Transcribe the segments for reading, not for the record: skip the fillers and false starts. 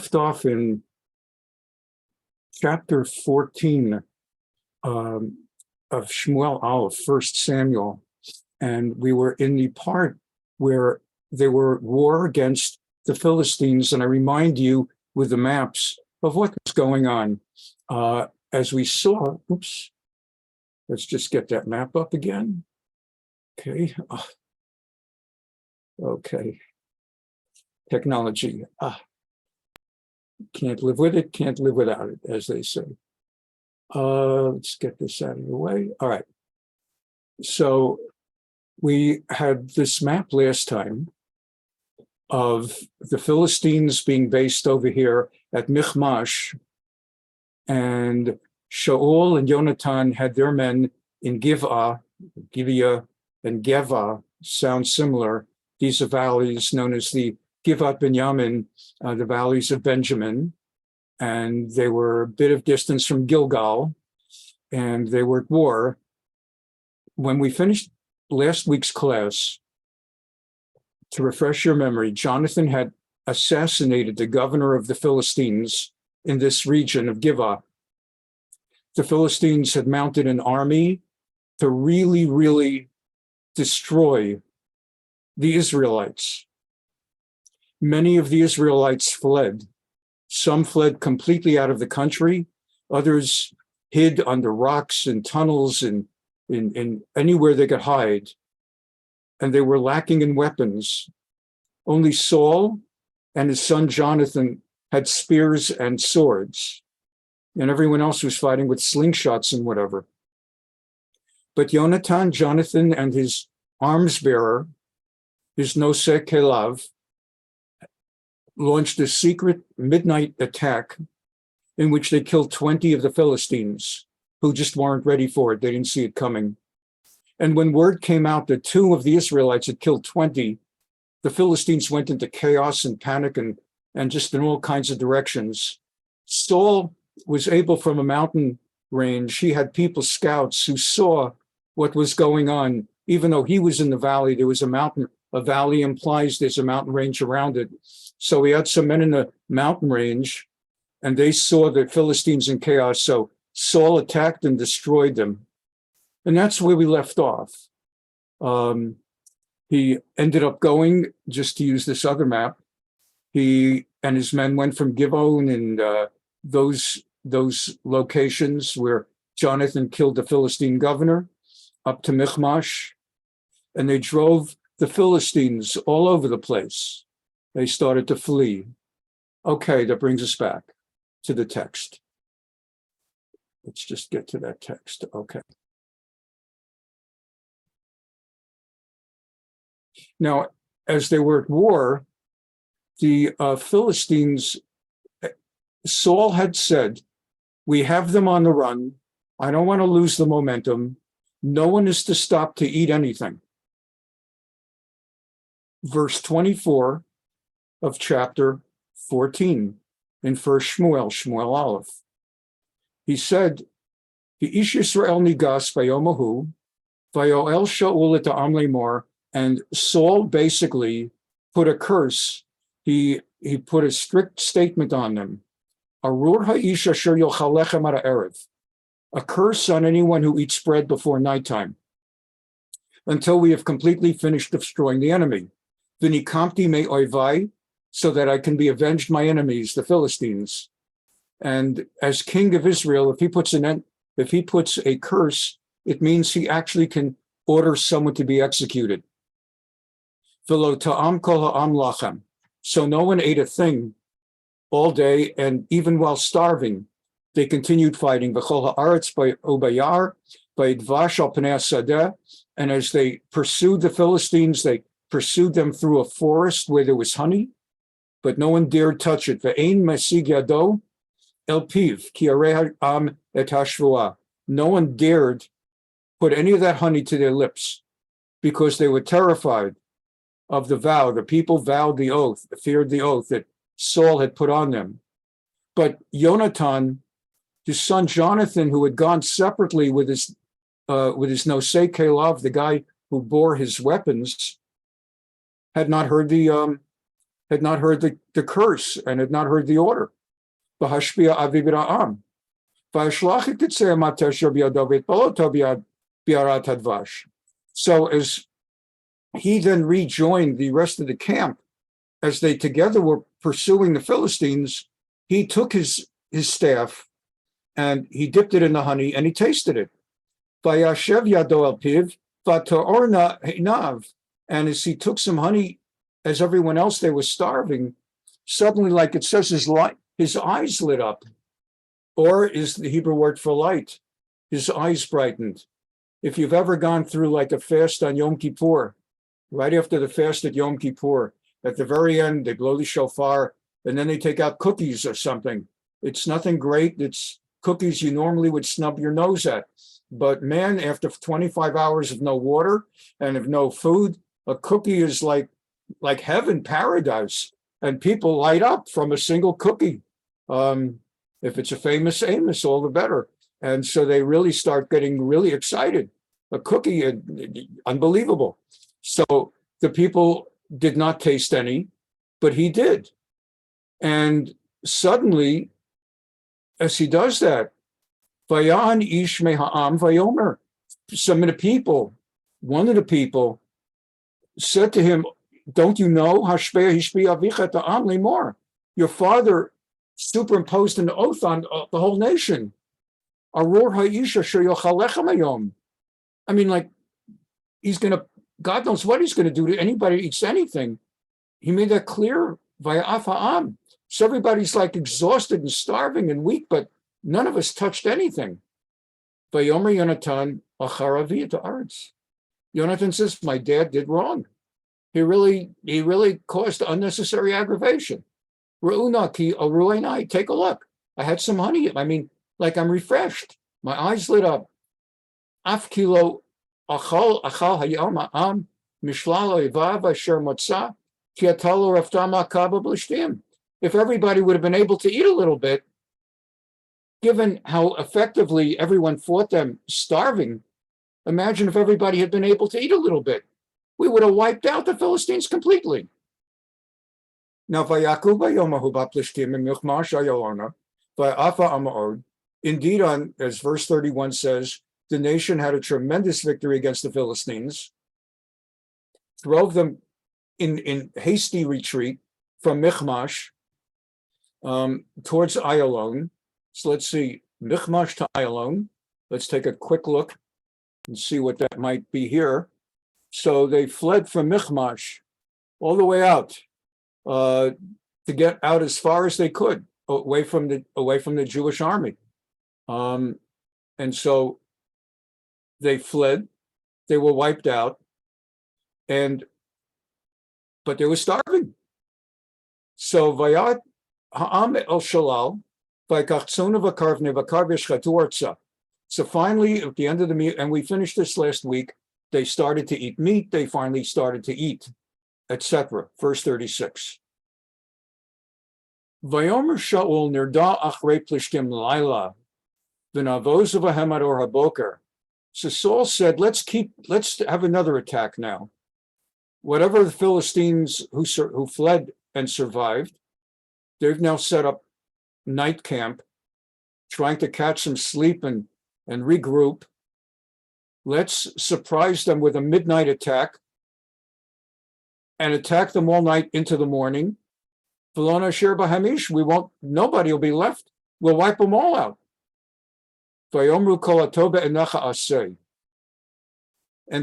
Left off in chapter 14 of Shmuel Aleph, 1 Samuel, and we were in the part where there were war against the Philistines, and I remind you with the maps of what was going on. As we saw, oops, let's just get that map up again. Okay. Okay. Technology. Can't live with it, can't live without it, as they say. Let's get this out of the way. All right. So we had this map last time of the Philistines being based over here at Michmash, and Shaul and Yonatan had their men in Gibeah and Geva, sound similar. These are valleys known as the Givat Benjamin, the valleys of Benjamin, and they were a bit of distance from Gilgal, and they were at war. When we finished last week's class, to refresh your memory, Jonathan had assassinated the governor of the Philistines in this region of Gibeah. The Philistines had mounted an army to really destroy the Israelites. Many of the Israelites fled. Some fled completely out of the country. Others hid under rocks and tunnels and in anywhere they could hide. And they were lacking in weapons. Only Saul and his son Jonathan had spears and swords, and everyone else was fighting with slingshots and whatever. But Yonatan, Jonathan, and his arms bearer, his noseh kelav, launched a secret midnight attack in which they killed 20 of the Philistines who just weren't ready for it. They didn't see it coming. And when word came out that 2 of the Israelites had killed 20, the Philistines went into chaos and panic and just in all kinds of directions. Saul was able, from a mountain range, he had people, scouts, who saw what was going on. Even though he was in the valley, there was a mountain. A valley implies there's a mountain range around it. So he had some men in the mountain range, and they saw the Philistines in chaos. So Saul attacked and destroyed them. And that's where we left off. He ended up going, just to use this other map, he and his men went from Givon and those locations where Jonathan killed the Philistine governor up to Michmash, and they drove the Philistines all over the place. They started to flee. Okay, that brings us back to the text. Let's just get to that text. Okay. Now, as they were at war, the Philistines, Saul had said, we have them on the run. I don't want to lose the momentum. No one is to stop to eat anything. Verse 24 of chapter 14 in 1 Shmuel Aleph. He said, Ish Yisrael nigas bayomahu, vayoel Shaul et ha'am lemor, and Saul basically put a curse. He put a strict statement on them. Arur ha'ish asher yochal lechem ad ha'erev, a curse on anyone who eats bread before nighttime, until we have completely finished destroying the enemy. V'nikamti me oivai, so that I can be avenged my enemies, the Philistines. And as king of Israel, if he puts a curse, it means he actually can order someone to be executed. V'lo ta'am kol ha'am lachem. So no one ate a thing all day, and even while starving, they continued fighting. V'chol ha'aretz bayar, v'idvash al pnei hasadeh. And as they pursued the Philistines, they pursued them through a forest where there was honey, but no one dared touch it. Ve'ein mesig yado el piv ki arei ha'am et hashvuah. No one dared put any of that honey to their lips because they were terrified of the vow. The people vowed the oath, feared the oath that Saul had put on them. But Yonatan, his son Jonathan, who had gone separately with his noseh kelav, the guy who bore his weapons, had not heard the had not heard the curse and had not heard the order. V'hashpia avi b'ra'am. V'hashlach titzei amatesh b'yado v'etpaloto b'yarat hadvash. So as he then rejoined the rest of the camp, as they together were pursuing the Philistines, he took his staff and he dipped it in the honey and he tasted it. Vayashev yado al piv v'ta'orna einav. And as he took some honey, as everyone else, they were starving, suddenly, like it says, his eyes lit up, or is the Hebrew word for light. His eyes brightened. If you've ever gone through like a fast on Yom Kippur, right after the fast at Yom Kippur, at the very end, they blow the shofar, and then they take out cookies or something. It's nothing great. It's cookies you normally would snub your nose at. But man, after 25 hours of no water and of no food, a cookie is like heaven, paradise, and people light up from a single cookie. If it's a famous Amos, all the better. And so they really start getting really excited. A cookie, unbelievable. So the people did not taste any, but he did. And suddenly, as he does that, Vayan ish meha'am vayomer. Some of the people, one of the people, said to him, don't you know, your father superimposed an oath on the whole nation. I mean, like, he's going to, God knows what he's going to do to anybody who eats anything. He made that clear via afa'am. So everybody's like exhausted and starving and weak, but none of us touched anything. Vayomer Yonatan acharavi to Arutz. Yonatan says, my dad did wrong. He really caused unnecessary aggravation. Re'unaki aruenai, take a look. I had some honey. I mean, like I'm refreshed. My eyes lit up. Af kilo achal hayom am mishlalo evav asher motza kiatalo raftama kaba b'lishtim. If everybody would have been able to eat a little bit, given how effectively everyone fought them starving, imagine if everybody had been able to eat a little bit. We would have wiped out the Philistines completely. Now, indeed, as verse 31 says, the nation had a tremendous victory against the Philistines, drove them in hasty retreat from Michmash towards Ayalon. So let's see, Michmash to Ayalon. Let's take a quick look and see what that might be here. So they fled from Michmash all the way out to get out as far as they could away from the Jewish army. And so they fled. They were wiped out, but they were starving. So vayat ha'am el shalal v'kachtzonu v'karvne v'karv yeshchatu. So finally, at the end of the meal, and we finished this last week, they started to eat meat. They finally started to eat, etc. Verse 36. Vayomer Shaul nirda achrei plishtim laila v'navos vahem ad or haboker. So Saul said, let's have another attack now. Whatever the Philistines who fled and survived, they've now set up night camp, trying to catch some sleep and regroup. Let's surprise them with a midnight attack and attack them all night into the morning. Nobody will be left. We'll wipe them all out. And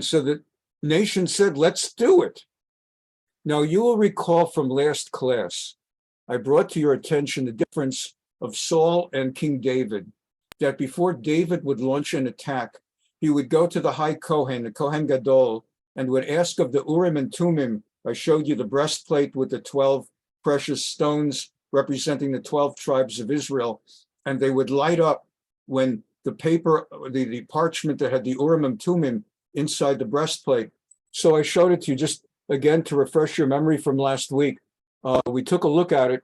so the nation said, let's do it. Now, you will recall from last class, I brought to your attention the difference of Saul and King David, that before David would launch an attack, he would go to the high Kohen, the Kohen Gadol, and would ask of the Urim and Tumim. I showed you the breastplate with the 12 precious stones representing the 12 tribes of Israel, and they would light up when the paper, the parchment that had the Urim and Tumim inside the breastplate. So I showed it to you just again to refresh your memory from last week. We took a look at it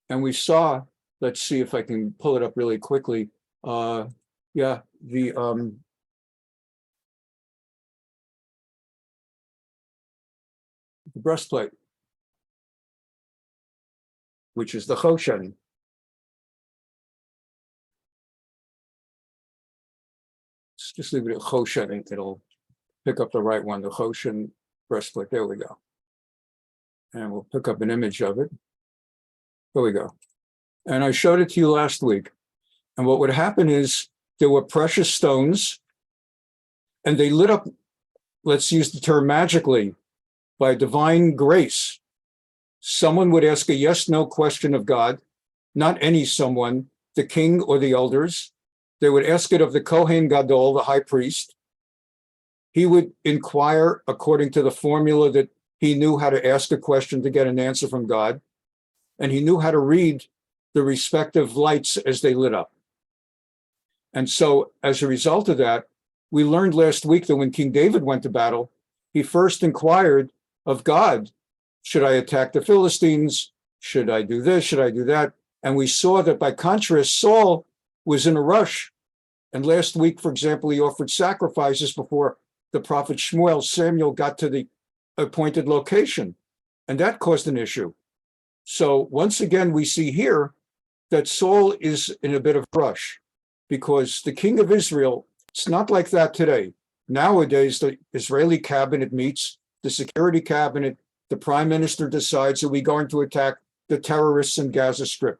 and we saw, let's see if I can pull it up really quickly. The breastplate. which is the Choshen. Just leave it at Choshen. It'll pick up the right one, the Choshen breastplate. There we go. And we'll pick up an image of it. There we go. And I showed it to you last week. And what would happen is there were precious stones, and they lit up, let's use the term magically, by divine grace. Someone would ask a yes-no question of God, not any someone, the king or the elders. They would ask it of the Kohen Gadol, the high priest. He would inquire according to the formula that he knew how to ask a question to get an answer from God. And he knew how to read the respective lights as they lit up. And so as a result of that, we learned last week that when King David went to battle, he first inquired of God, should I attack the Philistines? Should I do this? Should I do that? And we saw that by contrast, Saul was in a rush. And last week, for example, he offered sacrifices before the prophet Samuel got to the appointed location. And that caused an issue. So once again, we see here that Saul is in a bit of a rush because the king of Israel, it's not like that today. Nowadays, the Israeli cabinet meets, the security cabinet, the prime minister decides, are we going to attack the terrorists in Gaza Strip?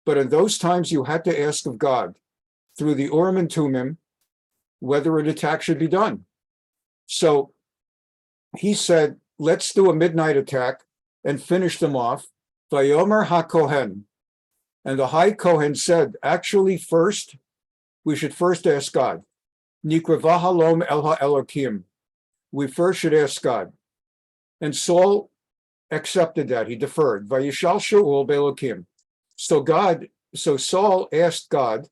But in those times, you had to ask of God through the Urim and Tumim whether an attack should be done. So he said, let's do a midnight attack and finish them off. Vayomer HaKohen. And the high Kohen said, actually, first, we should first ask God. Nikrava halom el ha'elokim. We first should ask God. And Saul accepted that. He deferred. Vayishal Shaul be'elokim. So Saul asked God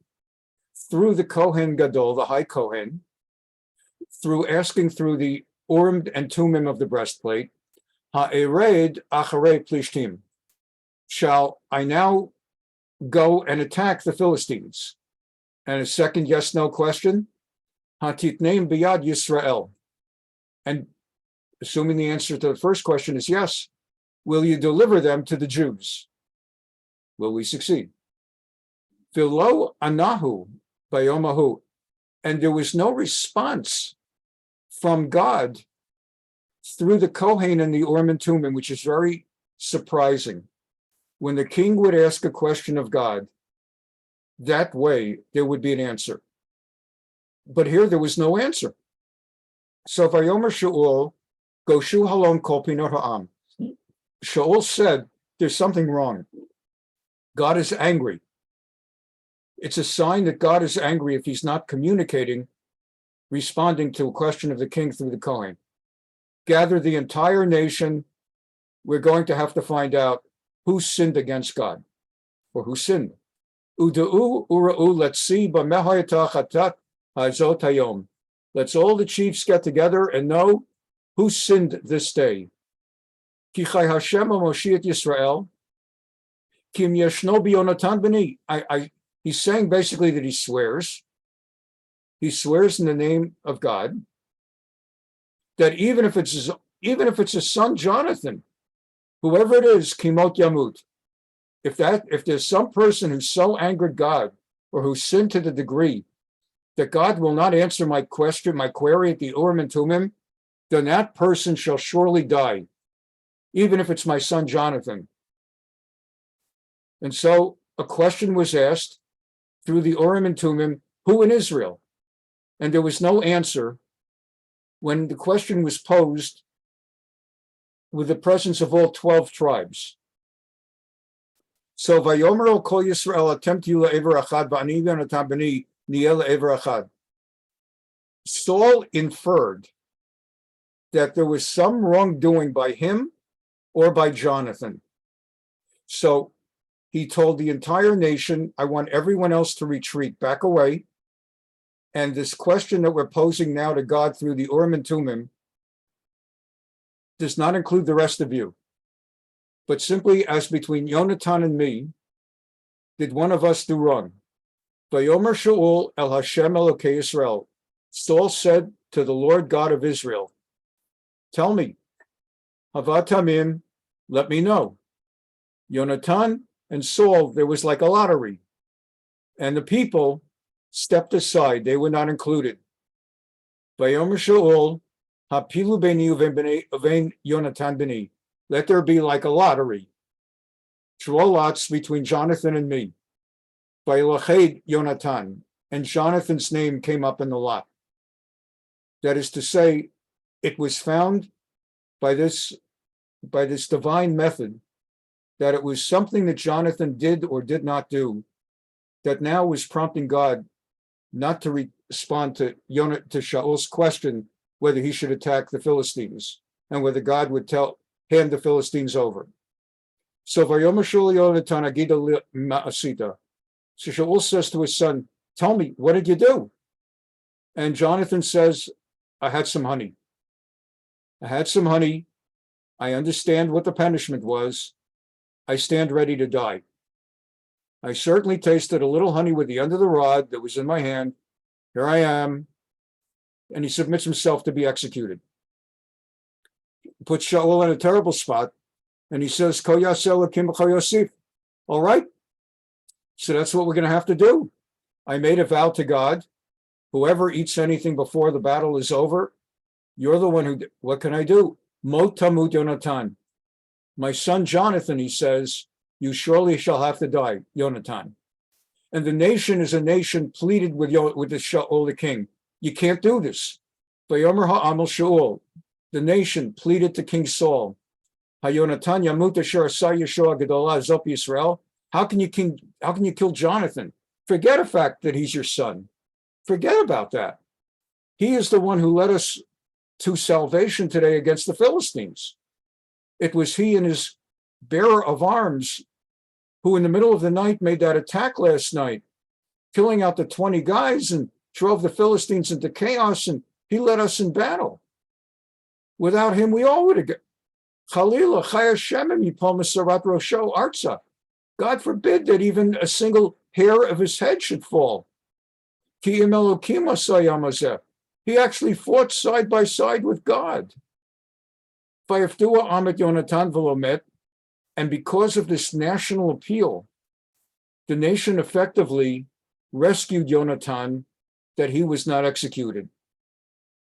through the Kohen Gadol, the high Kohen, through asking through the Urim and Tumim of the breastplate, ha'ered acharei plishtim. Shall I now go and attack the Philistines? And a second yes-no question, hatitneim biyad Yisrael. And assuming the answer to the first question is yes, will you deliver them to the Jews? Will we succeed? V'lo anahu bayomahu. And there was no response from God through the Kohen and the Urim and Tumim, which is very surprising. When the king would ask a question of God, that way there would be an answer. But here there was no answer. So Vayomer Shaul, Goshu halom kol pinot ha'am. Shaul said, there's something wrong. God is angry. It's a sign that God is angry if he's not communicating, responding to a question of the king through the Kohen. Gather the entire nation. We're going to have to find out who sinned against God, or who sinned. Uda'u ura'u, let's see, b'mehayata chatat ha'zot hayom. Let's all the chiefs get together and know who sinned this day. Ki chai Hashem ha'moshiach Yisrael, kim yeshno b'Yonatan b'ni. He's saying basically that he swears. He swears in the name of God that even if it's his son Jonathan, whoever it is, kimot yamut. If there's some person who so angered God or who sinned to the degree that God will not answer my query at the Urim and Tumim, then that person shall surely die, even if it's my son Jonathan. And so a question was asked through the Urim and Tumim, who in Israel? And there was no answer when the question was posed with the presence of all 12 tribes. So Vayomer el kol Yisrael attempt you le'ever achad v'ani Yonatan b'ni niel le'ever achad. Saul inferred that there was some wrongdoing by him or by Jonathan. So he told the entire nation, I want everyone else to retreat, back away. And this question that we're posing now to God through the Urim and Tumim does not include the rest of you, but simply as between Yonatan and me, did one of us do wrong? Vayomer Shaul el Hashem Elokei Yisrael. Saul said to the Lord God of Israel, tell me, Havatamim, let me know. Yonatan and Saul, there was like a lottery. And the people stepped aside. They were not included. Vayomer Shaul, hapilu beni uvein Yonatan beni. Let there be like a lottery. Draw lots between Jonathan and me. Vayilached Yonatan. And Jonathan's name came up in the lot. That is to say, it was found by this divine method that it was something that Jonathan did or did not do that now was prompting God not to respond to Shaul's question whether he should attack the Philistines and whether God would hand the Philistines over. So Vayomer Shaul Yonatan agida ma'asita. So Shaul says to his son, tell me, what did you do? And Jonathan says, I had some honey. I had some honey. I understand what the punishment was. I stand ready to die. I certainly tasted a little honey with the end of the rod that was in my hand. Here I am. And he submits himself to be executed. Puts Shaul in a terrible spot. And he says, Ko yaseh Elokim b'cho yosif. All right. So that's what we're going to have to do. I made a vow to God. Whoever eats anything before the battle is over, you're the one who, what can I do? Mot tamut Yonatan. My son Jonathan, he says, you surely shall have to die, Yonatan. And the nation is a nation pleaded with the Shaul, the king. You can't do this. Vayomer ha'amal Shaul. The nation pleaded to King Saul. HaYonatan yamut asher asah Yeshua gedolah zop Yisrael. How can you kill Jonathan? Forget the fact that he's your son. Forget about that. He is the one who led us to salvation today against the Philistines. It was he and his bearer of arms who in the middle of the night made that attack last night, killing out the 20 guys and drove the Philistines into chaos, and he led us in battle. Without him, we all would have got Chalila, Chaya Shemim, Yipol Mesarat Rosho, Arutz. God forbid that even a single hair of his head should fall. Ki im Elokim asayam hazeh. He actually fought side by side with God. Vayafdua Amet Yonatan v'lomet. And because of this national appeal, the nation effectively rescued Yonatan, that he was not executed.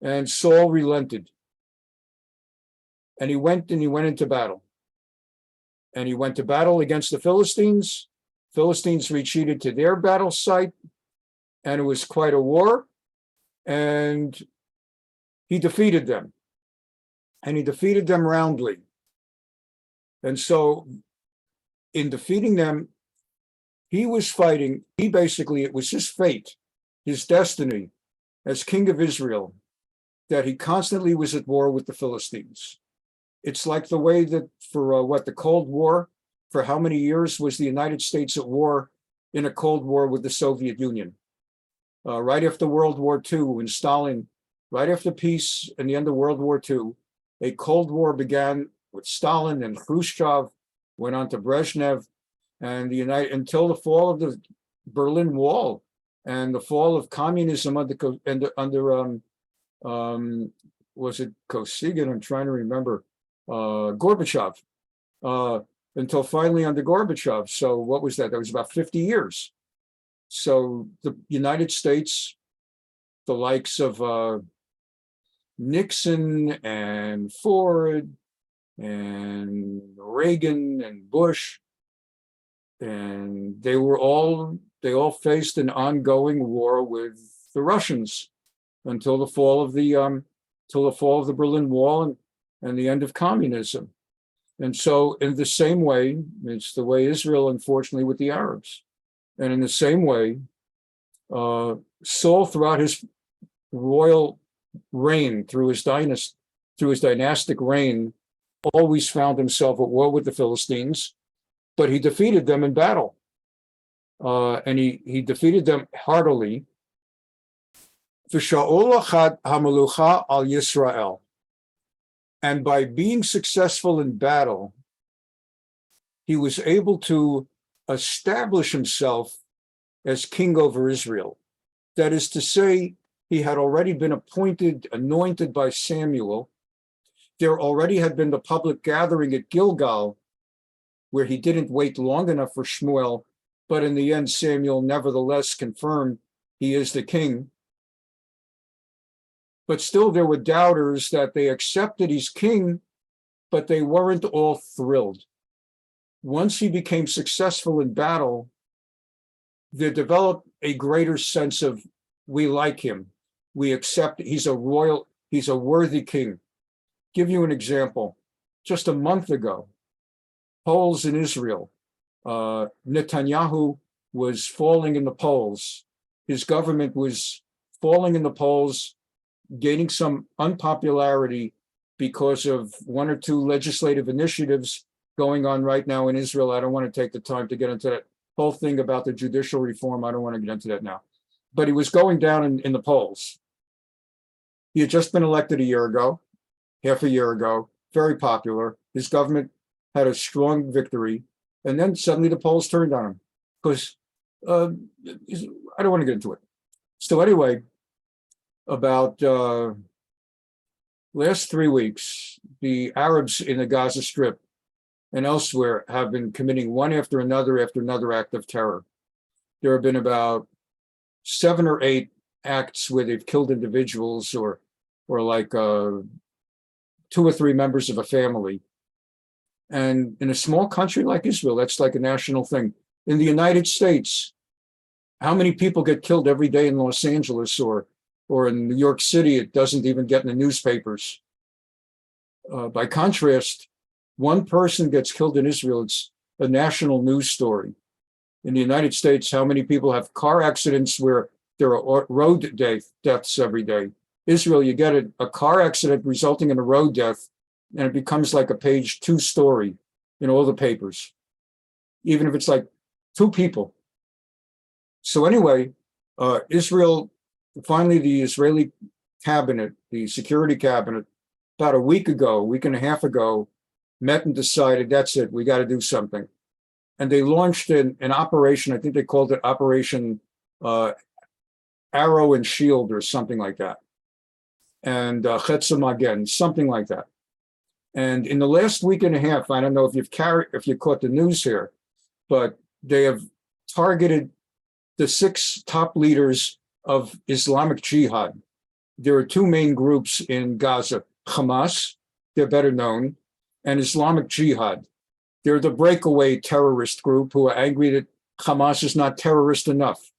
And Saul relented. And he went into battle. And he went to battle against the Philistines. Philistines retreated to their battle site, and it was quite a war. And he defeated them. And he defeated them roundly. And so in defeating them, he was fighting, it was his fate, his destiny as king of Israel, that he constantly was at war with the Philistines. It's like the way that for the Cold War, for how many years was the United States at war in a Cold War with the Soviet Union? Right after World War II, when Stalin, right after peace and the end of World War II, a Cold War began with Stalin and Khrushchev, went on to Brezhnev, and until the fall of the Berlin Wall and the fall of communism under was it Kosygin? I'm trying to remember. Gorbachev, until finally under Gorbachev. So what was that? That was about 50 years. So the United States, the likes of Nixon and Ford and Reagan and Bush, and they all faced an ongoing war with the Russians until the fall of the Berlin Wall and the end of communism. And so in the same way, it's the way Israel, unfortunately, with the Arabs. And in the same way, Saul, throughout his royal reign, through his dynastic reign, always found himself at war with the Philistines, but he defeated them in battle. And he defeated them heartily. V'sha'ol achad hamalucha al Yisrael. And by being successful in battle, he was able to establish himself as king over Israel. That is to say, he had already been anointed by Samuel. There already had been the public gathering at Gilgal, where he didn't wait long enough for Shmuel, but in the end, Samuel nevertheless confirmed he is the king. But still, there were doubters that they accepted he's king, but they weren't all thrilled. Once he became successful in battle, they developed a greater sense of, we like him. We accept he's a worthy king. Give you an example. Just a month ago, polls in Israel, Netanyahu was falling in the polls. His government was falling in the polls, gaining some unpopularity because of one or two legislative initiatives going on right now in Israel. I don't want to take the time to get into that whole thing about the judicial reform. I don't want to get into that now. But he was going down in the polls. He had just been elected half a year ago, very popular. His government had a strong victory. And then suddenly the polls turned on him because I don't want to get into it. So anyway, about last 3 weeks, the Arabs in the Gaza Strip and elsewhere have been committing one after another act of terror. There have been about 7 or 8 acts where they've killed individuals or like 2 or 3 members of a family. And in a small country like Israel, that's like a national thing. In the United States, how many people get killed every day in Los Angeles or in New York City? It doesn't even get in the newspapers. By contrast, one person gets killed in Israel, it's a national news story. In the United States, how many people have car accidents where there are road deaths every day? Israel, you get a car accident resulting in a road death, and it becomes like a page 2 story in all the papers, even if it's like 2 people. So anyway, Israel, finally the Israeli cabinet, the security cabinet, about a week and a half ago, met and decided, that's it, we got to do something. And they launched an operation, I think they called it Operation Arrow and Shield or something like that. And Chetzah Magen, something like that. And in the last week and a half, I don't know if you caught the news here, but they have targeted the 6 top leaders of Islamic Jihad. There are 2 main groups in Gaza, Hamas, they're better known, and Islamic Jihad. They're the breakaway terrorist group who are angry that Hamas is not terrorist enough.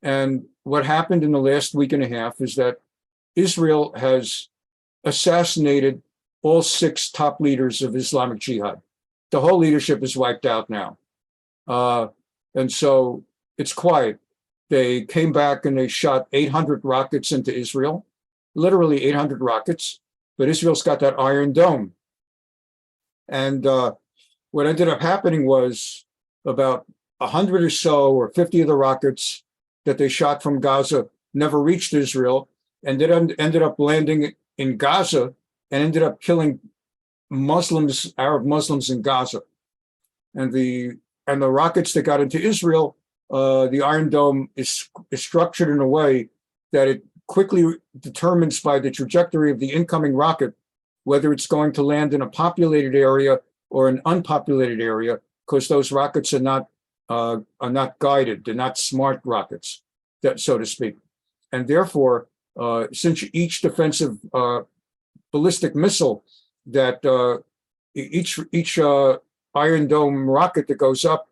And what happened in the last week and a half is that Israel has assassinated all 6 top leaders of Islamic Jihad. The whole leadership is wiped out now. And so it's quiet. They came back and they shot 800 rockets into Israel, literally 800 rockets, but Israel's got that Iron Dome. And what ended up happening was about 100 or so, or 50 of the rockets that they shot from Gaza never reached Israel, and it ended up landing in Gaza and ended up killing Muslims, Arab Muslims in Gaza. And the rockets that got into Israel, the Iron Dome is structured in a way that it quickly determines by the trajectory of the incoming rocket whether it's going to land in a populated area or an unpopulated area, because those rockets are not guided, they're not smart rockets, so to speak. And therefore, since each defensive ballistic missile that each Iron Dome rocket that goes up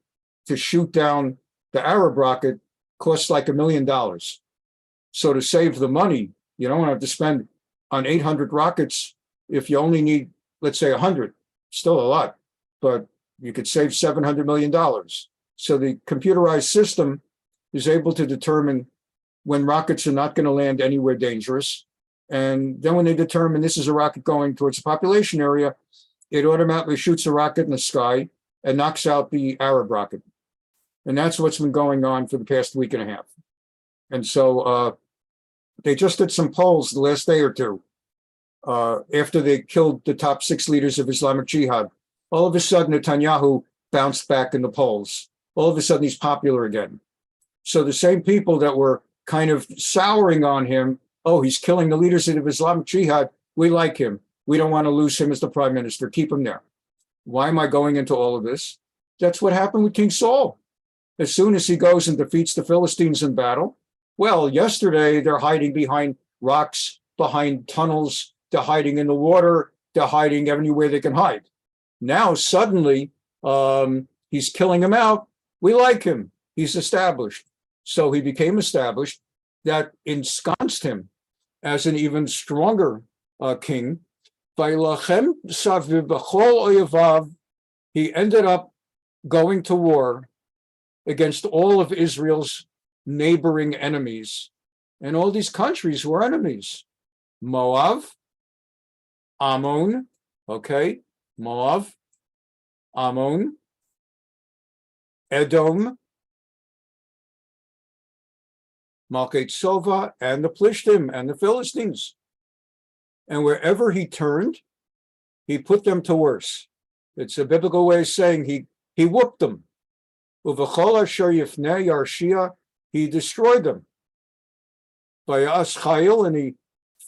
to shoot down the Arab rocket costs like $1 million. So to save the money, you don't have to spend on 800 rockets if you only need, let's say, 100. Still a lot, but you could save $700 million. So the computerized system is able to determine when rockets are not going to land anywhere dangerous. And then when they determine this is a rocket going towards a population area, it automatically shoots a rocket in the sky and knocks out the Arab rocket. And that's what's been going on for the past week and a half. And so they just did some polls the last day or two after they killed the top 6 leaders of Islamic Jihad. All of a sudden, Netanyahu bounced back in the polls. All of a sudden, he's popular again. So the same people that were kind of souring on him, oh, he's killing the leaders of Islamic Jihad, we like him. We don't want to lose him as the prime minister. Keep him there. Why am I going into all of this? That's what happened with King Saul. As soon as he goes and defeats the Philistines in battle, well, yesterday they're hiding behind rocks, behind tunnels, they're hiding in the water, they're hiding anywhere they can hide. Now suddenly he's killing them out. We like him. He's established. So he became established. That ensconced him as an even stronger king. He ended up going to war against all of Israel's neighboring enemies. And all these countries were enemies. Moab, Ammon, okay, Moab, Ammon, Edom, Malchit-Sova, and the Plishtim and the Philistines. And wherever he turned, he put them to worse. It's a biblical way of saying he whooped them. Uvechol asher yifnei yarshia, he destroyed them. Vayas Chayil, and he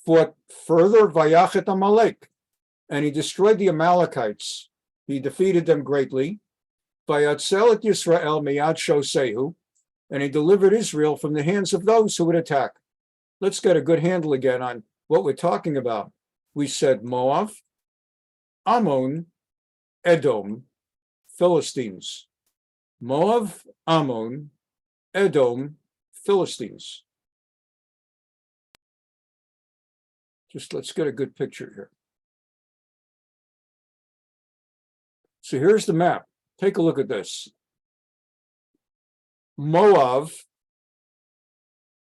fought further, Vayachet Amalek, and he destroyed the Amalekites. He defeated them greatly. Vayatzel et Yisrael miyad shosehu, and he delivered Israel from the hands of those who would attack. Let's get a good handle again on what we're talking about. We said Moab, Ammon, Edom, Philistines. Moab, Ammon, Edom, Philistines. Just let's get a good picture here. So here's the map. Take a look at this. Moab,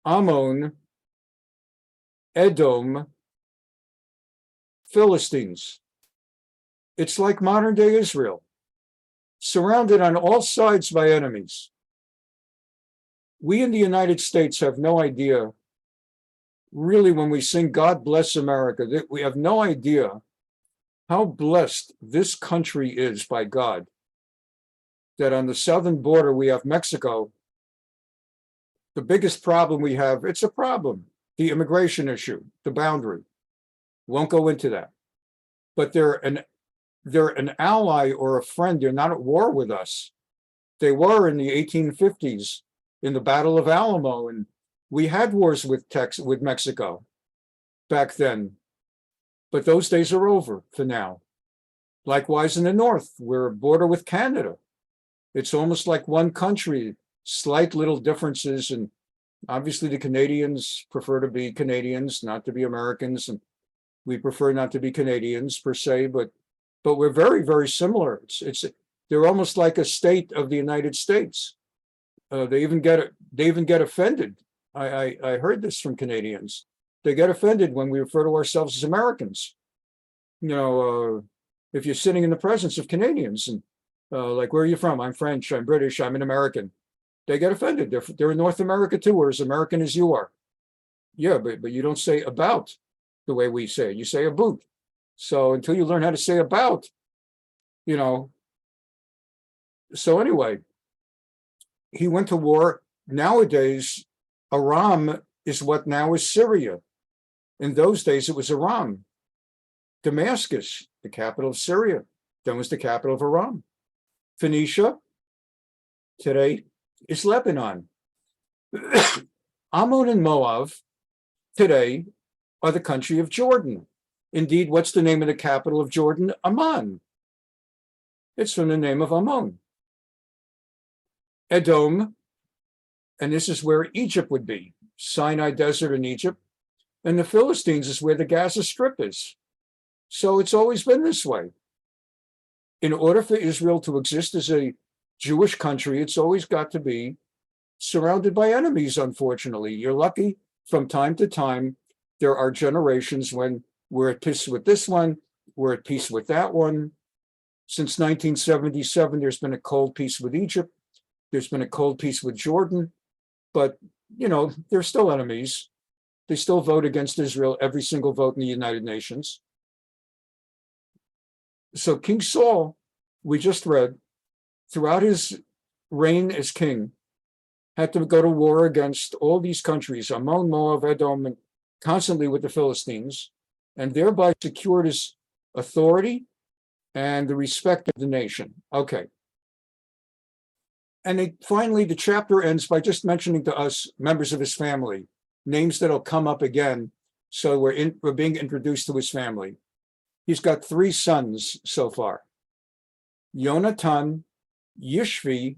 Ammon, Edom, Philistines. It's like modern day Israel, surrounded on all sides by enemies. We in the United States have no idea, really, when we sing God Bless America, that we have no idea how blessed this country is by God, that on the southern border we have Mexico. The biggest problem we have, it's a problem, the immigration issue, the boundary. Won't go into that. But they're an ally or a friend. They're not at war with us. They were in the 1850s in the Battle of Alamo, and we had wars with Mexico back then. But those days are over for now. Likewise in the north, we're a border with Canada. It's almost like one country, slight little differences, and obviously the Canadians prefer to be Canadians, not to be Americans, and we prefer not to be Canadians per se, but we're very, very similar. They're almost like a state of the United States. They even get offended. I heard this from Canadians. They get offended when we refer to ourselves as Americans. You know, if you're sitting in the presence of Canadians and like, where are you from? I'm French, I'm British, I'm an American. They get offended. They're in North America too, or as American as you are. Yeah, but you don't say about the way we say it. You say about. So until you learn how to say about, you know. So anyway, he went to war. Nowadays, Aram is what now is Syria. In those days, it was Aram. Damascus, the capital of Syria, then was the capital of Aram. Phoenicia, today, is Lebanon. Ammon and Moab, today, are the country of Jordan. Indeed, what's the name of the capital of Jordan? Amman. It's from the name of Ammon. Edom, and this is where Egypt would be, Sinai Desert in Egypt, and the Philistines is where the Gaza Strip is. So it's always been this way. In order for Israel to exist as a Jewish country, it's always got to be surrounded by enemies, unfortunately. You're lucky from time to time, there are generations when we're at peace with this one, we're at peace with that one. Since 1977, there's been a cold peace with Egypt. There's been a cold peace with Jordan. But, you know, they're still enemies. They still vote against Israel, every single vote in the United Nations. So King Saul, we just read, throughout his reign as king, had to go to war against all these countries, Ammon, Moab, Edom, and constantly with the Philistines, and thereby secured his authority and the respect of the nation. Okay. And finally, the chapter ends by just mentioning to us members of his family, names that'll come up again. So we're being introduced to his family. He's got 3 sons so far: Yonatan, Yishvi,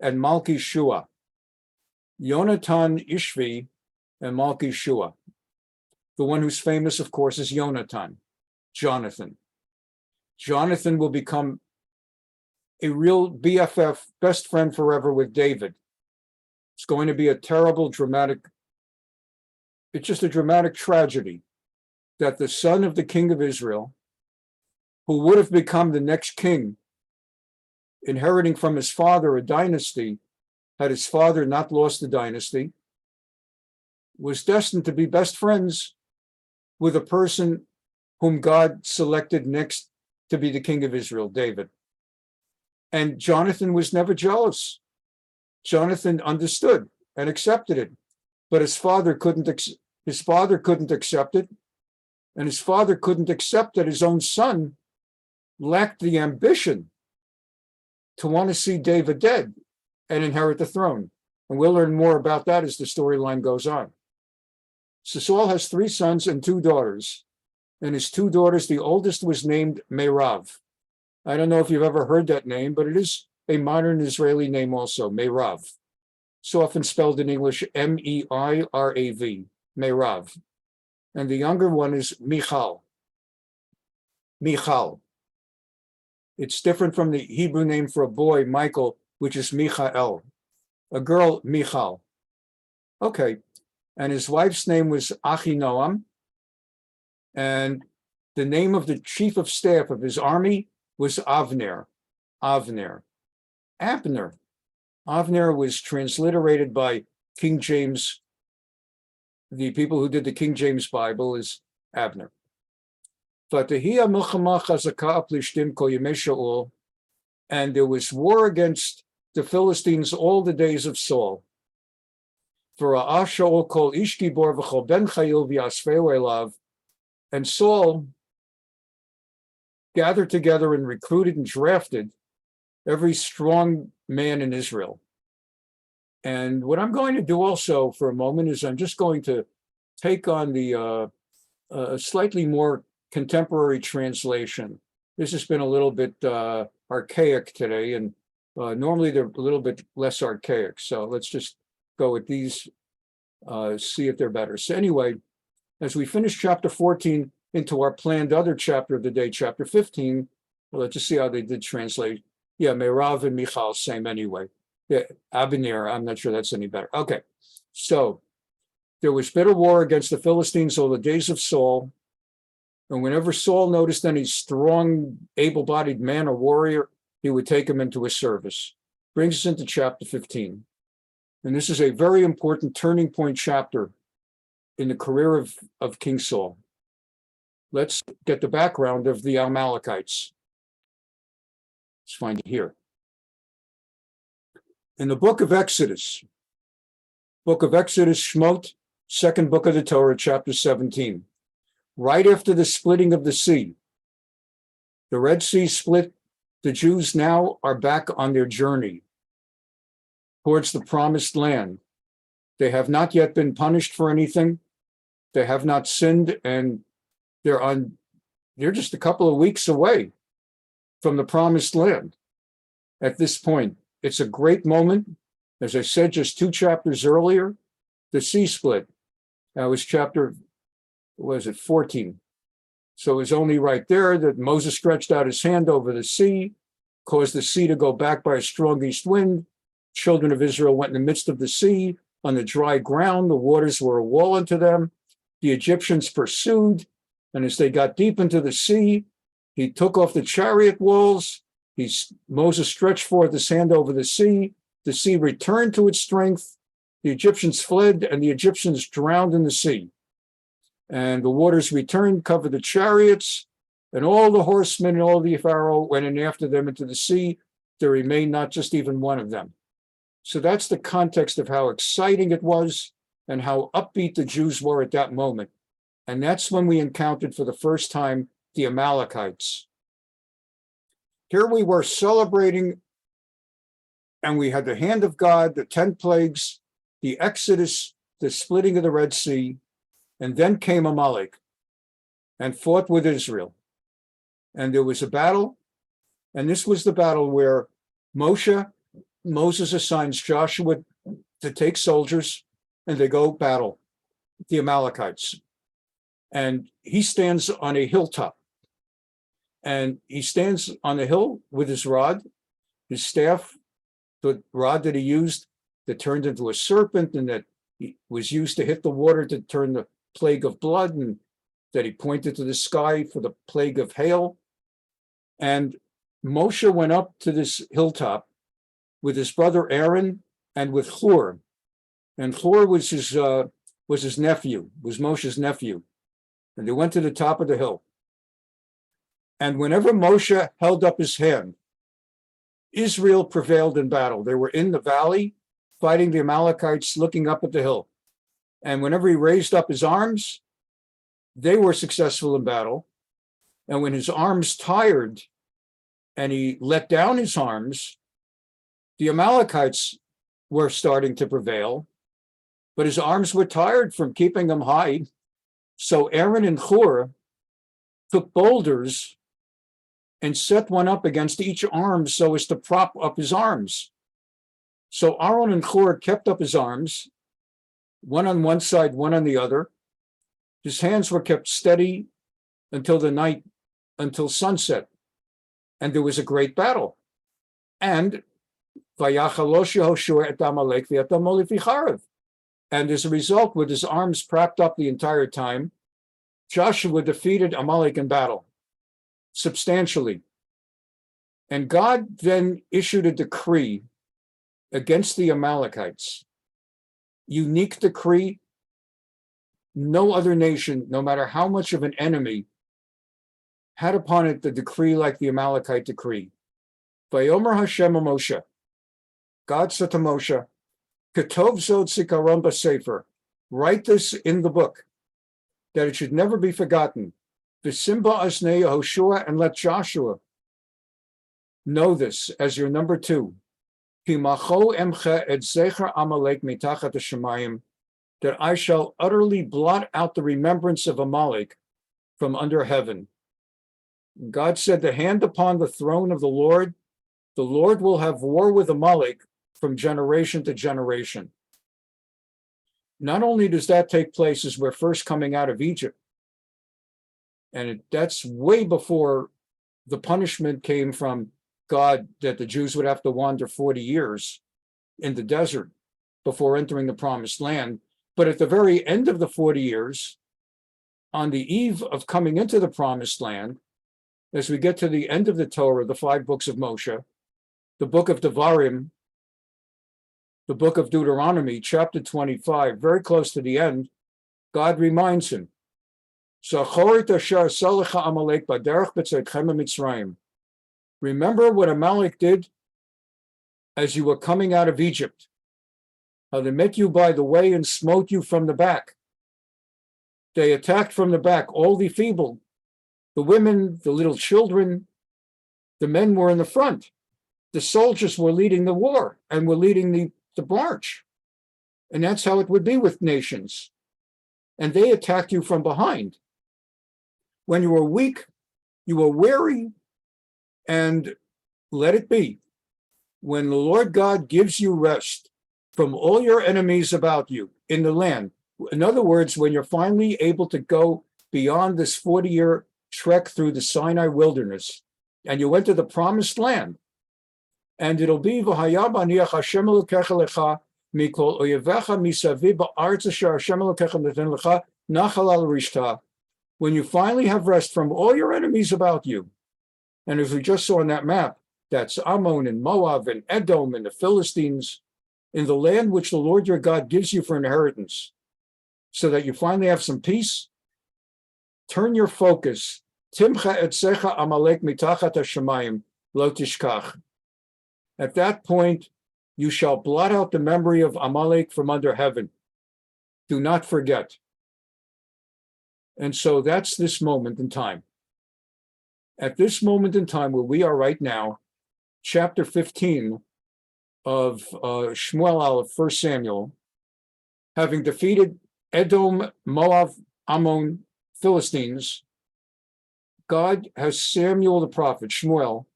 and Malki-Shua. Yonatan, Ishvi, and Malki-Shua. The one who's famous, of course, is Yonatan, Jonathan. Jonathan will become a real BFF, best friend forever with David. It's going to be a terrible, it's just a dramatic tragedy that the son of the king of Israel, who would have become the next king, inheriting from his father a dynasty, had his father not lost the dynasty, was destined to be best friends with a person whom God selected next to be the king of Israel, David. And Jonathan was never jealous. Jonathan understood and accepted it, but his father couldn't accept it, and his father couldn't accept that his own son lacked the ambition to want to see David dead and inherit the throne. And we'll learn more about that as the storyline goes on. So Saul has 3 sons and 2 daughters. And his 2 daughters, the oldest was named Merav. I don't know if you've ever heard that name, but it is a modern Israeli name also, Merav. So often spelled in English, M-E-I-R-A-V, Merav. And the younger one is Michal. Michal. It's different from the Hebrew name for a boy, Michael, which is Michael. A girl, Michal. Okay. And his wife's name was Achinoam. And the name of the chief of staff of his army was Avner. Avner. Avner was transliterated by King James. The people who did the King James Bible is Abner. And there was war against the Philistines all the days of Saul. And Saul gathered together and recruited and drafted every strong man in Israel. And what I'm going to do also for a moment is I'm just going to take on the slightly more contemporary translation. This has been a little bit archaic today, and normally they're a little bit less archaic. So let's just go with these, see if they're better. So anyway, as we finish chapter 14 into our planned other chapter of the day, chapter 15, well, let's just see how they did translate. Yeah, Merav and Michal, same anyway. Yeah, Abner, I'm not sure that's any better. Okay, so there was bitter war against the Philistines all the days of Saul. And whenever Saul noticed any strong, able-bodied man or warrior, he would take him into his service. Brings us into chapter 15. And this is a very important turning point chapter in the career of King Saul. Let's get the background of the Amalekites. Let's find it here. In the book of Exodus, Shmot, second book of the Torah, chapter 17. Right after the splitting of the sea, the Red Sea split, the Jews now are back on their journey towards the promised land. They have not yet been punished for anything. They have not sinned, and they're just a couple of weeks away from the promised land. At this point, it's a great moment. As I said just 2 chapters earlier, the sea split. That was chapter 14. So it was only right there that Moses stretched out his hand over the sea, caused the sea to go back by a strong east wind. Children of Israel went in the midst of the sea on the dry ground. The waters were a wall unto them. The Egyptians pursued, and as they got deep into the sea, he took off the chariot walls. Moses stretched forth his hand over the sea. The sea returned to its strength. The Egyptians fled, and the Egyptians drowned in the sea. And the waters returned, covered the chariots, and all the horsemen and all the Pharaoh went in after them into the sea. There remained not just even one of them. So that's the context of how exciting it was and how upbeat the Jews were at that moment. And that's when we encountered for the first time the Amalekites. Here we were celebrating, and we had the hand of God, the 10 plagues, the Exodus, the splitting of the Red Sea, and then came Amalek and fought with Israel. And there was a battle, and this was the battle where Moses assigns Joshua to take soldiers, and they go battle the Amalekites. And he stands on a hilltop. And he stands on the hill with his rod, his staff, the rod that he used that turned into a serpent and that he was used to hit the water to turn the plague of blood, and that he pointed to the sky for the plague of hail. And Moshe went up to this hilltop with his brother Aaron and with Hur. And Hur was his nephew, was Moshe's nephew. And they went to the top of the hill. And whenever Moshe held up his hand, Israel prevailed in battle. They were in the valley fighting the Amalekites, looking up at the hill. And whenever he raised up his arms, they were successful in battle. And when his arms tired and he let down his arms, the Amalekites were starting to prevail, but his arms were tired from keeping them high. So Aaron and Hur took boulders and set one up against each arm so as to prop up his arms. So Aaron and Hur kept up his arms, one on one side, one on the other. His hands were kept steady until sunset. And there was a great battle. And and as a result, with his arms propped up the entire time, Joshua defeated Amalek in battle substantially. And God then issued a decree against the Amalekites. Unique decree. No other nation, no matter how much of an enemy, had upon it the decree like the Amalekite decree. Vayomer Hashem Moshe. God said to Moshe, Ketov zod zikaron b'sefer. Write this in the book, that it should never be forgotten. V'simba asnei Yehoshua, and let Joshua know this as your number 2. Ki macho emche et zecher Amalek mitachat hashamayim, that I shall utterly blot out the remembrance of Amalek from under heaven. God said, the hand upon the throne of the Lord will have war with Amalek from generation to generation. Not only does that take place as we're first coming out of Egypt, and that's way before the punishment came from God that the Jews would have to wander 40 years in the desert before entering the promised land. But at the very end of the 40 years, on the eve of coming into the promised land, as we get to the end of the Torah, the 5 books of Moshe, the book of Devarim, the book of Deuteronomy, chapter 25, very close to the end, God reminds him, remember what Amalek did as you were coming out of Egypt, how they met you by the way and smote you from the back. They attacked from the back, all the feeble, the women, the little children, the men were in the front. The soldiers were leading the war and were leading the march. And that's how it would be with nations. And they attacked you from behind. When you were weak, you were weary, and let it be. When the Lord God gives you rest from all your enemies about you in the land, in other words, when you're finally able to go beyond this 40-year trek through the Sinai wilderness, and you went to the promised land, and it'll be v'hayam aniach Hashem Elokecha lecha mikol oyevecha misaviv ba'aretz asher Hashem Elokecha neten lecha nachal al rishta. When you finally have rest from all your enemies about you, and as we just saw on that map, that's Ammon and Moab and Edom and the Philistines, in the land which the Lord your God gives you for inheritance, so that you finally have some peace, turn your focus. Timcha etzecha Amalek mitachat hashamayim lo tishkach. At that point, you shall blot out the memory of Amalek from under heaven. Do not forget. And so that's this moment in time. At this moment in time where we are right now, chapter 15 of Shmuel Aleph, 1 Samuel, having defeated Edom, Moab, Ammon, Philistines, God has Samuel the prophet, Shmuel,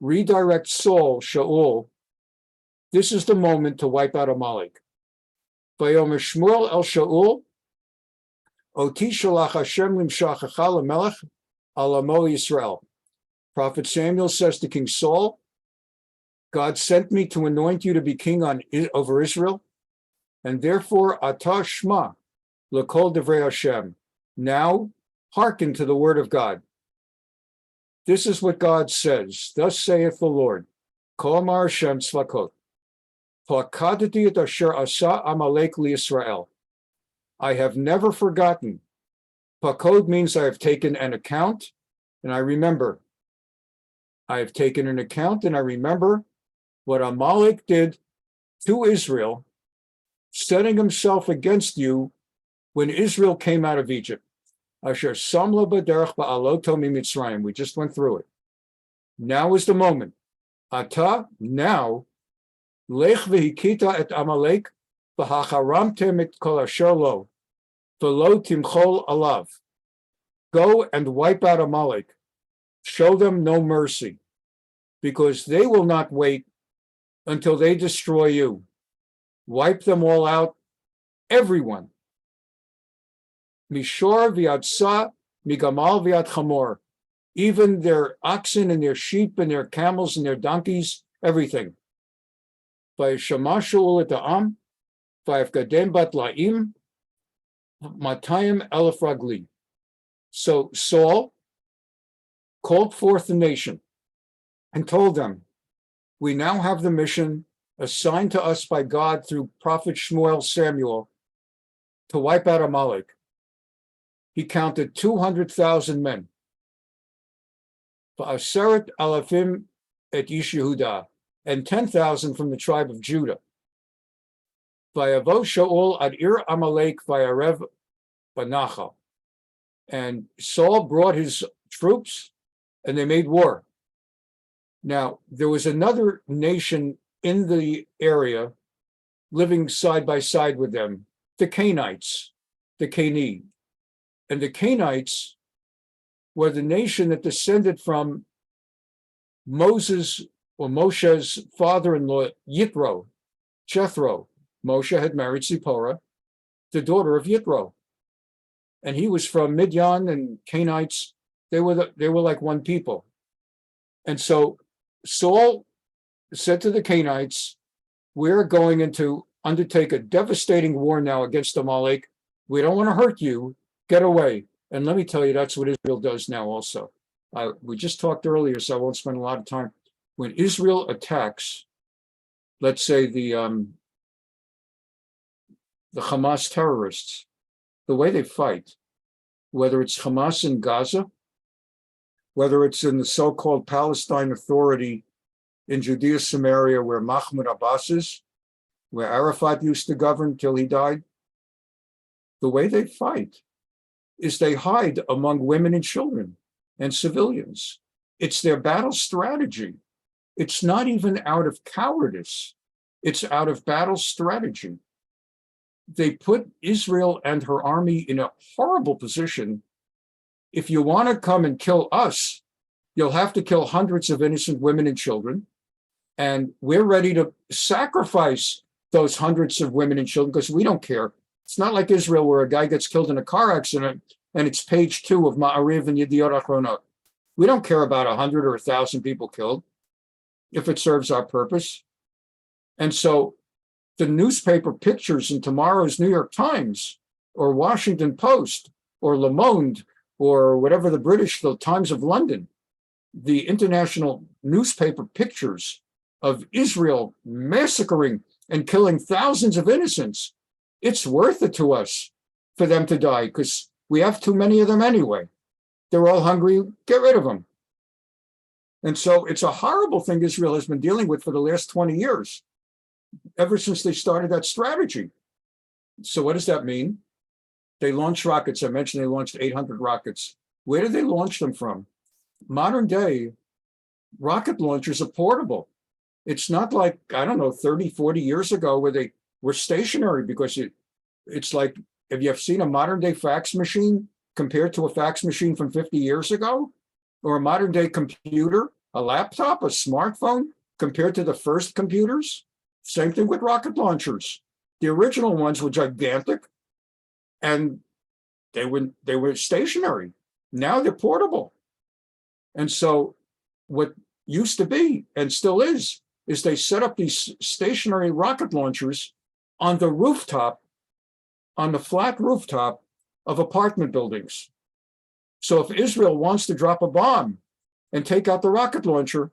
redirect Saul, Shaul. This is the moment to wipe out Amalek. Vayomer Shmuel el Shaul, Oti shalach Hashem limshachacha lemelech al amo Yisrael. Prophet Samuel says to King Saul, God sent me to anoint you to be king over Israel, and therefore atah shma lekol devrei Hashem. Now hearken to the word of God. This is what God says. Thus saith the Lord, Kol amar Hashem tzvakot, Plakadati et asher asa Amalek liYisrael. I have never forgotten. Pakod means I have taken an account, and I remember. I have taken an account, and I remember what Amalek did to Israel, setting himself against you when Israel came out of Egypt. Asher samla b'derech ba'aloto miMitzrayim. We just went through it. Now is the moment. Ata, now, lech v'hikita et Amalek v'hacharamtem et kol asher lo v'lo timchol alav. Go and wipe out Amalek. Show them no mercy, because they will not wait until they destroy you. Wipe them all out, everyone. Mishor v'yadsa, migamal v'yad chamor. Even their oxen and their sheep and their camels and their donkeys, everything. V'yishama Shaul et ha'am, v'yafgadem bat la'im, matayim elef ragli. So Saul called forth the nation and told them, we now have the mission assigned to us by God through Prophet Shmuel Samuel to wipe out Amalek. He counted 200,000 men. V'aseret alafim et Ish Yehuda, and 10,000 from the tribe of Judah. Vayavo Shaul ad ir Amalek vayarev banachal. And Saul brought his troops, and they made war. Now, there was another nation in the area living side by side with them, the Canaanites, the Canaanite. And the Canaanites were the nation that descended from Moses or Moshe's father-in-law, Yitro, Jethro. Moshe had married Zipporah, the daughter of Yitro. And he was from Midian, and Canaanites, they were like one people. And so Saul said to the Canaanites, we're going to undertake a devastating war now against Amalek. We don't want to hurt you. Get away. And let me tell you, that's what Israel does now also. We just talked earlier, so I won't spend a lot of time. When Israel attacks, let's say the Hamas terrorists, the way they fight, whether it's Hamas in Gaza, whether it's in the so-called Palestine Authority in Judea, Samaria, where Mahmoud Abbas is, where Arafat used to govern till he died, the way they fight is they hide among women and children and civilians. It's their battle strategy. It's not even out of cowardice. It's out of battle strategy. They put Israel and her army in a horrible position. If you want to come and kill us, you'll have to kill hundreds of innocent women and children. And we're ready to sacrifice those hundreds of women and children because we don't care. It's not like Israel where a guy gets killed in a car accident and it's page 2 of Ma'ariv and Yediot Achronot. We don't care about 100 or 1,000 people killed if it serves our purpose. And so the newspaper pictures in tomorrow's New York Times or Washington Post or Le Monde or whatever the Times of London, the international newspaper pictures of Israel massacring and killing thousands of innocents, it's worth it to us for them to die because we have too many of them anyway. They're all hungry, get rid of them. And so it's a horrible thing Israel has been dealing with for the last 20 years, ever since they started that strategy. So what does that mean? They launched rockets. I mentioned they launched 800 rockets. Where did they launch them from? Modern day rocket launchers are portable. It's not like, I don't know, 30, 40 years ago where they were stationary, because it's like, if you've seen a modern day fax machine compared to a fax machine from 50 years ago, or a modern day computer, a laptop, a smartphone, compared to the first computers, same thing with rocket launchers. The original ones were gigantic and they were stationary. Now they're portable. And so what used to be, and still is they set up these stationary rocket launchers on the rooftop, on the flat rooftop of apartment buildings. So if Israel wants to drop a bomb and take out the rocket launcher,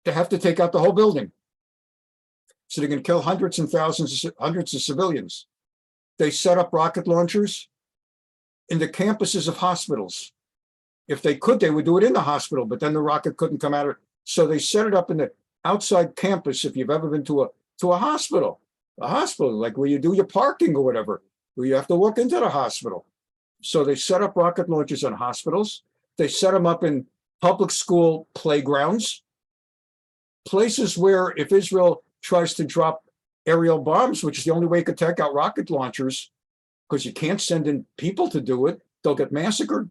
they have to take out the whole building. So they can kill hundreds and thousands, hundreds of civilians. They set up rocket launchers in the campuses of hospitals. If they could, they would do it in the hospital, but then the rocket couldn't come out. So they set it up in the outside campus. If you've ever been to a hospital, like where you do your parking or whatever, where you have to walk into the hospital. So they set up rocket launchers in hospitals. They set them up in public school playgrounds, places where if Israel tries to drop aerial bombs, which is the only way it could take out rocket launchers, because you can't send in people to do it, they'll get massacred.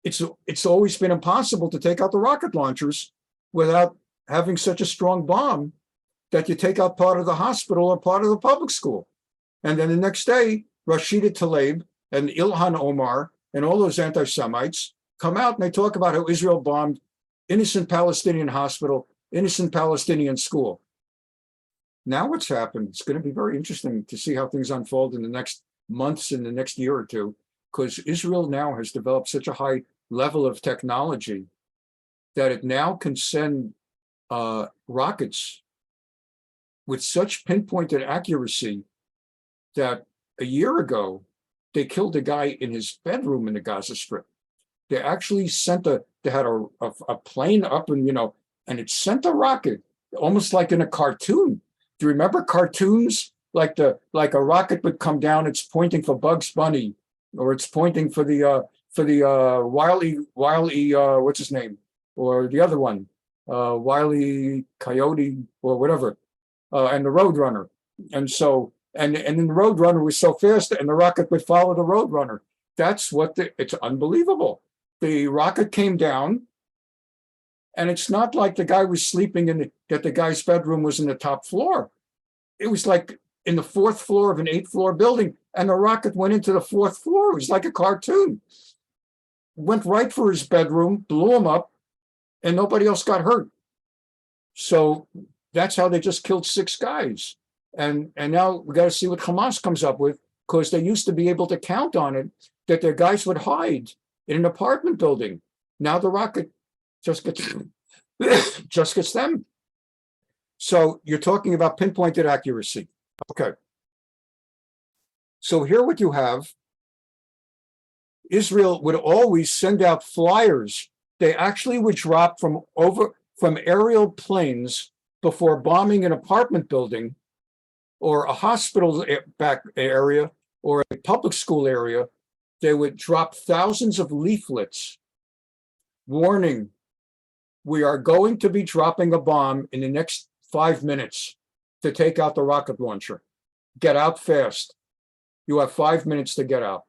It's always been impossible to take out the rocket launchers without having such a strong bomb that you take out part of the hospital or part of the public school. And then the next day, Rashida Tlaib and Ilhan Omar and all those anti-Semites come out and they talk about how Israel bombed innocent Palestinian hospital, innocent Palestinian school. Now what's happened, it's going to be very interesting to see how things unfold in the next months, in the next year or two, because Israel now has developed such a high level of technology that it now can send rockets with such pinpointed accuracy that a year ago, they killed a guy in his bedroom in the Gaza Strip. They actually they had a plane up and it sent a rocket, almost like in a cartoon. Do you remember cartoons? Like a rocket would come down, it's pointing for Bugs Bunny, or it's pointing for the Wile E, what's his name? Or the other one, Wile E. Coyote, or whatever, and the Roadrunner. And so, and then the Roadrunner was so fast, and the rocket would follow the Roadrunner. That's it's unbelievable. The rocket came down, and it's not like the guy was sleeping that the guy's bedroom was in the top floor. It was like in the fourth floor of an 8th-floor building, and the rocket went into the 4th floor. It was like a cartoon. Went right for his bedroom, blew him up, and nobody else got hurt. So that's how they just killed 6 guys. And now we got to see what Hamas comes up with, because they used to be able to count on it, that their guys would hide in an apartment building. Now the rocket just gets them. So you're talking about pinpointed accuracy. Okay. So here what you have, Israel would always send out flyers. They actually would drop from aerial planes before bombing an apartment building or a hospital back area or a public school area. They would drop thousands of leaflets warning, we are going to be dropping a bomb in the next 5 minutes to take out the rocket launcher. Get out fast. You have 5 minutes to get out.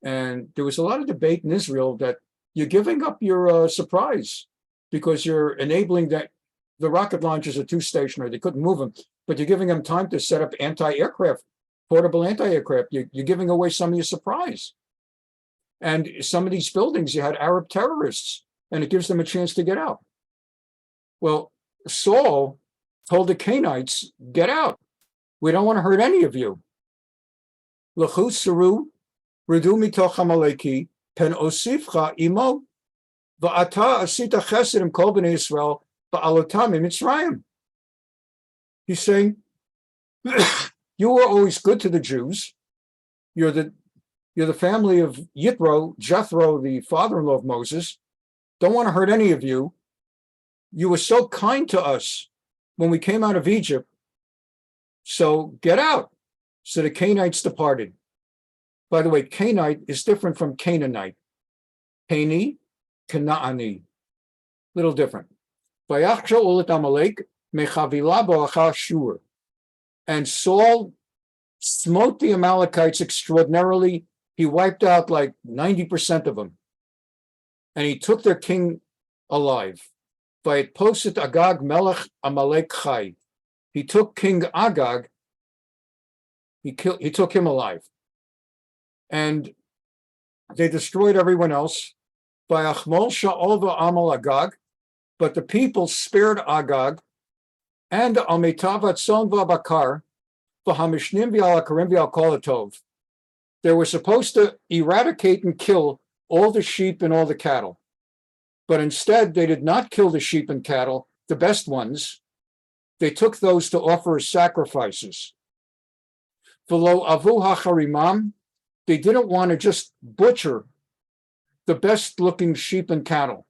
And there was a lot of debate in Israel that you're giving up your surprise because you're enabling that the rocket launchers are too stationary. They couldn't move them, but you're giving them time to set up anti-aircraft, portable anti-aircraft. You're giving away some of your surprise. And some of these buildings, you had Arab terrorists, and it gives them a chance to get out. Well, Saul told the Canaanites, get out. We don't want to hurt any of you. L'chu saru redu mitoch Amaleki pen osifcha imo va'ata asita chesed im kol bnei Yisrael ba'alotam mitzrayim. He's saying, you were always good to the Jews. You're the family of Jethro, the father-in-law of Moses. Don't want to hurt any of you. You were so kind to us when we came out of Egypt. So get out. So the Canaanites departed. By the way, Canaanite is different from Canaanite. Hani, Kanaani. Little different. Vayach Shaul et Amalek mechavila bo'achar shur. And Saul smote the Amalekites extraordinarily. He wiped out like 90% of them. And he took their king alive. Vayet poset Agag melech Amalek chai. He took King Agag, he took him alive. And they destroyed everyone else. Vayachmol Shaul v'amal Agag. But the people spared Agag and Amitavat Son v'Abakar v'Hamishnim v'Alakarim v'Alkolatov. They were supposed to eradicate and kill all the sheep and all the cattle. But instead, they did not kill the sheep and cattle, the best ones. They took those to offer as sacrifices. V'lo avu hacharimam, they didn't want to just butcher the best-looking sheep and cattle.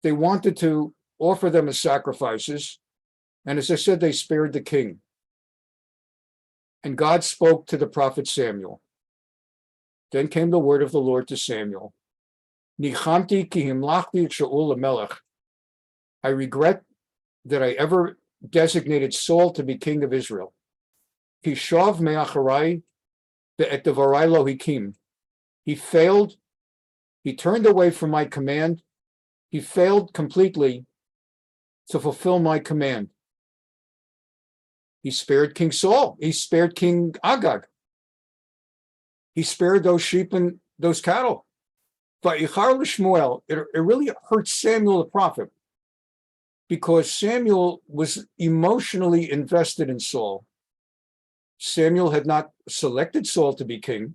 They wanted to offer them as sacrifices. And as I said, they spared the king. And God spoke to the prophet Samuel. Then came the word of the Lord to Samuel. Nichamti ki himlachti et Shaul melech. I regret that I ever designated Saul to be king of Israel. Ki shav me'acharai ve'et devarai lo hikim. He failed. He turned away from my command. He failed completely to fulfill my command. He spared King Saul. He spared King Agag. He spared those sheep and those cattle. But Shmuel, it really hurt Samuel the prophet because Samuel was emotionally invested in Saul. Samuel had not selected Saul to be king,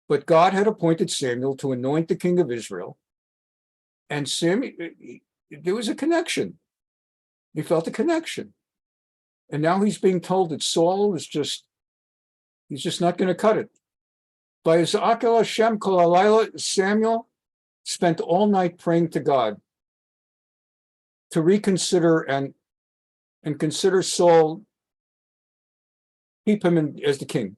but God had appointed Samuel to anoint the king of Israel. And Samuel, there was a connection. He felt a connection. And now he's being told that Saul is he's just not going to cut it. By his Akel Hashem Kol Halayla, Samuel spent all night praying to God to reconsider and consider Saul, keep him as the king.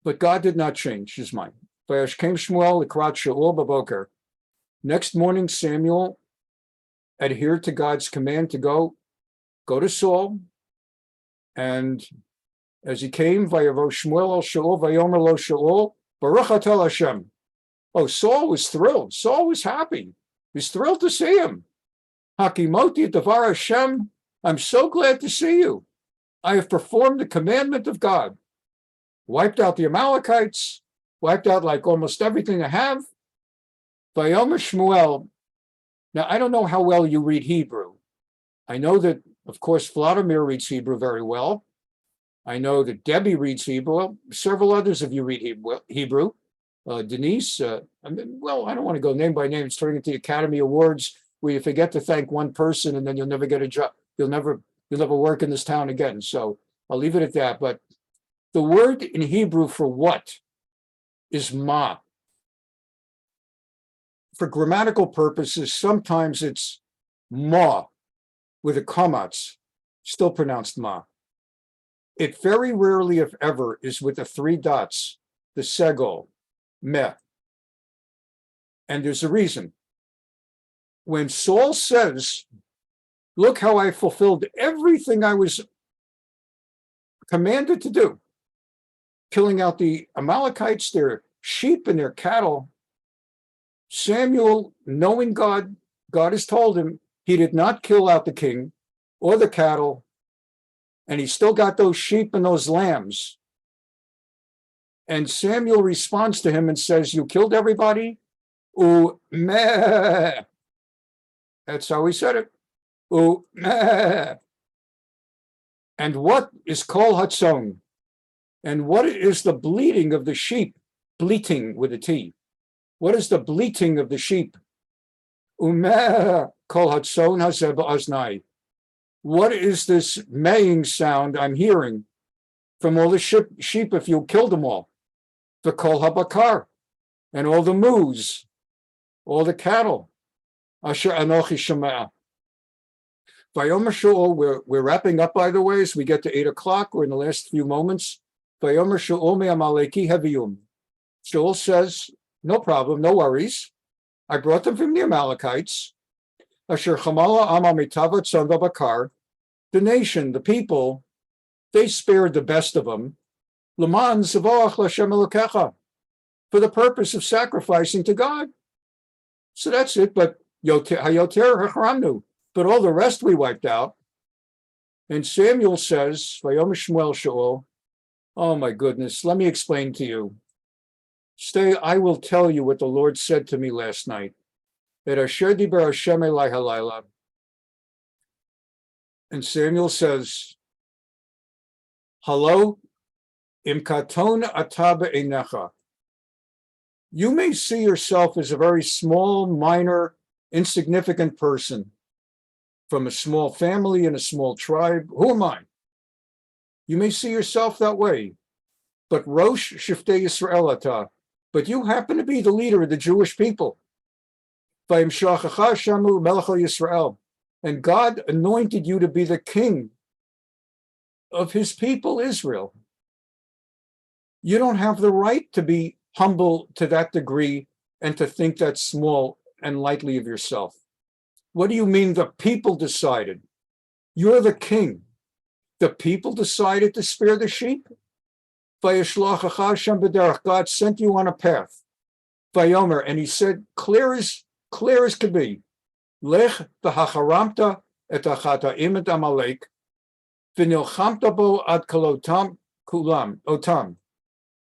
But God did not change his mind. Vayash came Shmuel Likrat Shaul Baboker. Next morning, Samuel adhered to God's command to go to Saul. And as he came, Vayavo Shmuel al Shaul, Vayomer lo Shaul, Baruch Atel Hashem. Oh, Saul was thrilled. Saul was happy. He was thrilled to see him. Hakimoti Davar Hashem, I'm so glad to see you. I have performed the commandment of God. Wiped out the Amalekites, wiped out like almost everything I have. Vayomer Shmuel. Now, I don't know how well you read Hebrew. I know that, of course, Vladimir reads Hebrew very well. I know that Debbie reads Hebrew. Several others of you read Hebrew. Denise, I don't want to go name by name. It's turning into the Academy Awards where you forget to thank one person and then you'll never get a job. You'll never work in this town again. So I'll leave it at that. But the word in Hebrew for what is ma. For grammatical purposes, sometimes it's ma with a kamatz, still pronounced ma. It very rarely, if ever, is with the three dots, the segol, meh. And there's a reason. When Saul says, look how I fulfilled everything I was commanded to do, killing out the Amalekites, their sheep and their cattle, Samuel, knowing God has told him he did not kill out the king or the cattle, and he still got those sheep and those lambs. And Samuel responds to him and says, you killed everybody? Ooh, meh. That's how he said it. Ooh, meh. And what is kol hatzon? And what is the bleating of the sheep? Bleating with a T. What is the bleating of the sheep? Umeh kol hatzon hazeh ba'aznai. What is this maying sound I'm hearing from all the sheep if you killed them all? The kol habakar, and all the moos, all the cattle. Asher anochi shema'ah. Vayomer Shaul, we're wrapping up, by the way, as we get to 8 o'clock. We're in the last few moments. Vayomer Shaul me Amaleki hevium. Shaul says, no problem, no worries. I brought them from the Amalekites. Asher chamala ama mitavat tzon v'bakar. The nation, the people, they spared the best of them. L'man zavoach l'Hashem Elokecha, for the purpose of sacrificing to God. So that's it. But hayoter hachramnu, but all the rest we wiped out. And Samuel says, Vayom Shmuel Shaul, oh my goodness, let me explain to you. Stay, I will tell you what the Lord said to me last night. Et asher diber Hashem elai halayla. And Samuel says, Hello, im katon ata be'einecha. You may see yourself as a very small, minor, insignificant person from a small family and a small tribe. Who am I? You may see yourself that way. But Rosh Shiftei Yisrael ata. But you happen to be the leader of the Jewish people. Vayimshachacha shamu melech Yisrael. And God anointed you to be the king of his people, Israel. You don't have the right to be humble to that degree and to think that small and lightly of yourself. What do you mean the people decided? You're the king. The people decided to spare the sheep. God sent you on a path. Vayomer, and he said, clear as could be, Lech v'hacharamta et hachataim et Amalek, v'nilchamta bo ad kolotam kulam otam,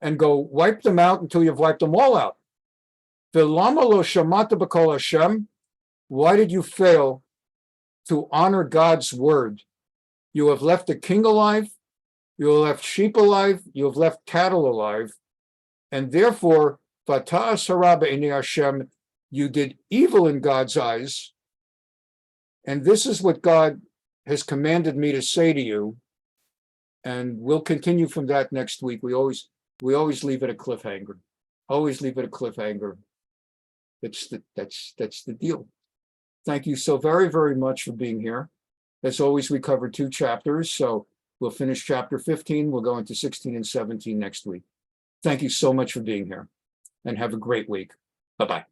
and go wipe them out until you've wiped them all out. V'lama lo shamata b'kol Hashem, why did you fail to honor God's word? You have left the king alive, you have left sheep alive, you have left cattle alive, and therefore, Fata'as hara b'einei Hashem, you did evil in God's eyes, and this is what God has commanded me to say to you, and we'll continue from that next week. We always leave it a cliffhanger. Always leave it a cliffhanger. That's the deal. Thank you so very, very much for being here. As always, we covered 2 chapters, so we'll finish chapter 15. We'll go into 16 and 17 next week. Thank you so much for being here, and have a great week. Bye-bye.